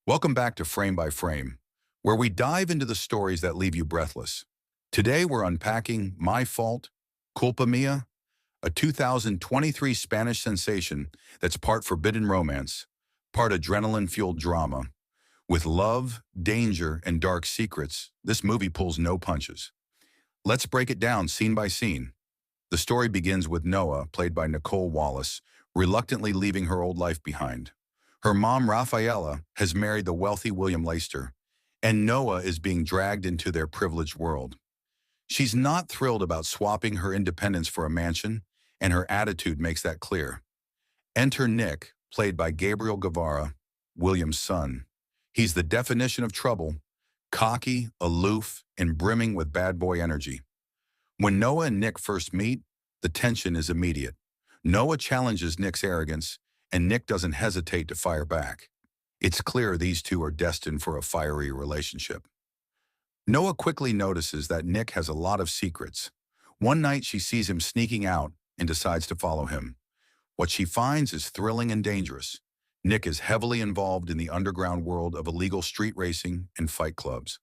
Welcome back to Frame by Frame, where we dive into the stories that leave you breathless. Today we're unpacking My Fault, Culpa Mia, a 2023 Spanish sensation that's part forbidden romance, part adrenaline-fueled drama. With love, danger, and dark secrets, this movie pulls no punches. Let's break it down scene by scene. The story begins with Noah, played by Nicole Wallace, reluctantly leaving her old life behind. Her mom, Rafaela, has married the wealthy William Leister, and Noah is being dragged into their privileged world. She's not thrilled about swapping her independence for a mansion, and her attitude makes that clear. Enter Nick, played by Gabriel Guevara, William's son. He's the definition of trouble, cocky, aloof, and brimming with bad boy energy. When Noah and Nick first meet, the tension is immediate. Noah challenges Nick's arrogance, and Nick doesn't hesitate to fire back. It's clear these two are destined for a fiery relationship. Noah quickly notices that Nick has a lot of secrets. One night she sees him sneaking out and decides to follow him. What she finds is thrilling and dangerous. Nick is heavily involved in the underground world of illegal street racing and fight clubs.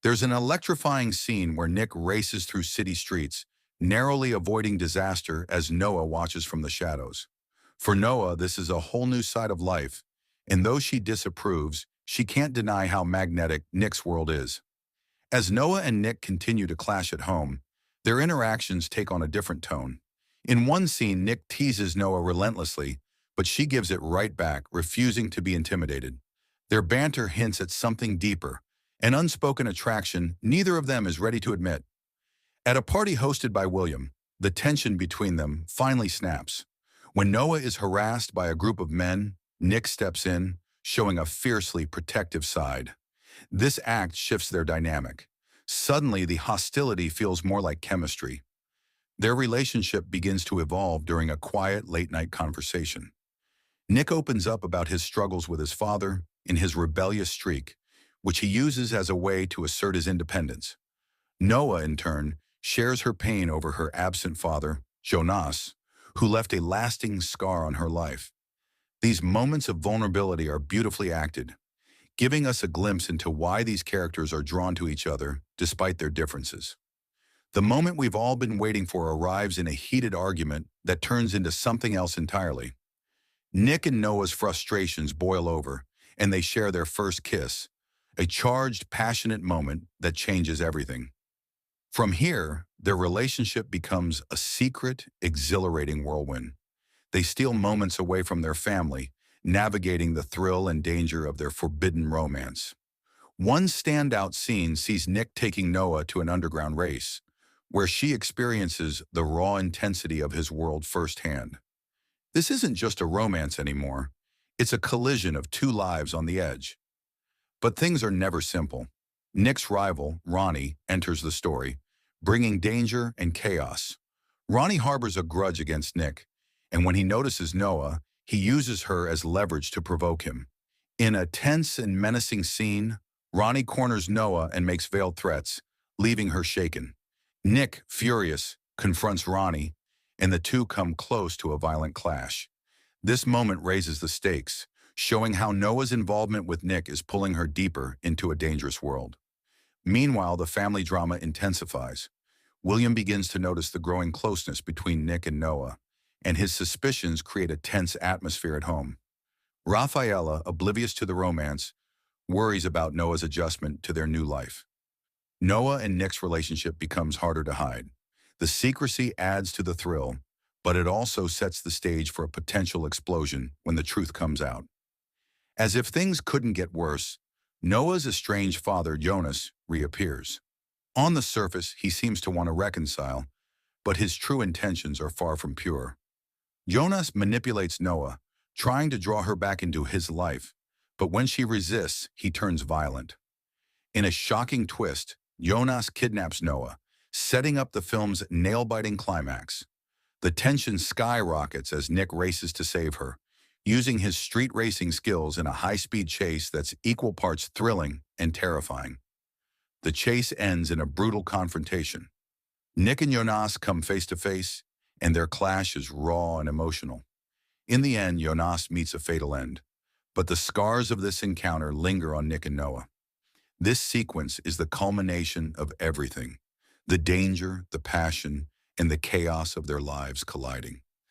There's an electrifying scene where Nick races through city streets, narrowly avoiding disaster as Noah watches from the shadows. For Noah, this is a whole new side of life, and though she disapproves, she can't deny how magnetic Nick's world is. As Noah and Nick continue to clash at home, their interactions take on a different tone. In one scene, Nick teases Noah relentlessly, but she gives it right back, refusing to be intimidated. Their banter hints at something deeper, an unspoken attraction neither of them is ready to admit. At a party hosted by William, the tension between them finally snaps. When Noah is harassed by a group of men, Nick steps in, showing a fiercely protective side. This act shifts their dynamic. Suddenly, the hostility feels more like chemistry. Their relationship begins to evolve during a quiet, late-night conversation. Nick opens up about his struggles with his father and his rebellious streak, which he uses as a way to assert his independence. Noah, in turn, shares her pain over her absent father, Jonas, who left a lasting scar on her life. These moments of vulnerability are beautifully acted, giving us a glimpse into why these characters are drawn to each other despite their differences. The moment we've all been waiting for arrives in a heated argument that turns into something else entirely. Nick and Noah's frustrations boil over, and they share their first kiss, a charged, passionate moment that changes everything. From here, their relationship becomes a secret, exhilarating whirlwind. They steal moments away from their family, navigating the thrill and danger of their forbidden romance. One standout scene sees Nick taking Noah to an underground race, where she experiences the raw intensity of his world firsthand. This isn't just a romance anymore. It's a collision of two lives on the edge. But things are never simple. Nick's rival, Ronnie, enters the story, bringing danger and chaos. Ronnie harbors a grudge against Nick, and when he notices Noah, he uses her as leverage to provoke him. In a tense and menacing scene, Ronnie corners Noah and makes veiled threats, leaving her shaken. Nick, furious, confronts Ronnie, and the two come close to a violent clash. This moment raises the stakes, showing how Noah's involvement with Nick is pulling her deeper into a dangerous world. Meanwhile, the family drama intensifies. William begins to notice the growing closeness between Nick and Noah, and his suspicions create a tense atmosphere at home. Rafaela, oblivious to the romance, worries about Noah's adjustment to their new life. Noah and Nick's relationship becomes harder to hide. The secrecy adds to the thrill, but it also sets the stage for a potential explosion when the truth comes out. As if things couldn't get worse, Noah's estranged father, Jonas, reappears. On the surface, he seems to want to reconcile, but his true intentions are far from pure. Jonas manipulates Noah, trying to draw her back into his life, but when she resists, he turns violent. In a shocking twist, Jonas kidnaps Noah, setting up the film's nail-biting climax. The tension skyrockets as Nick races to save her, using his street racing skills in a high-speed chase that's equal parts thrilling and terrifying. The chase ends in a brutal confrontation. Nick and Jonas come face to face, and their clash is raw and emotional. In the end, Jonas meets a fatal end, But the scars of this encounter linger on Nick and Noah. This sequence is the culmination of everything: the danger, the passion, and the chaos of their lives colliding.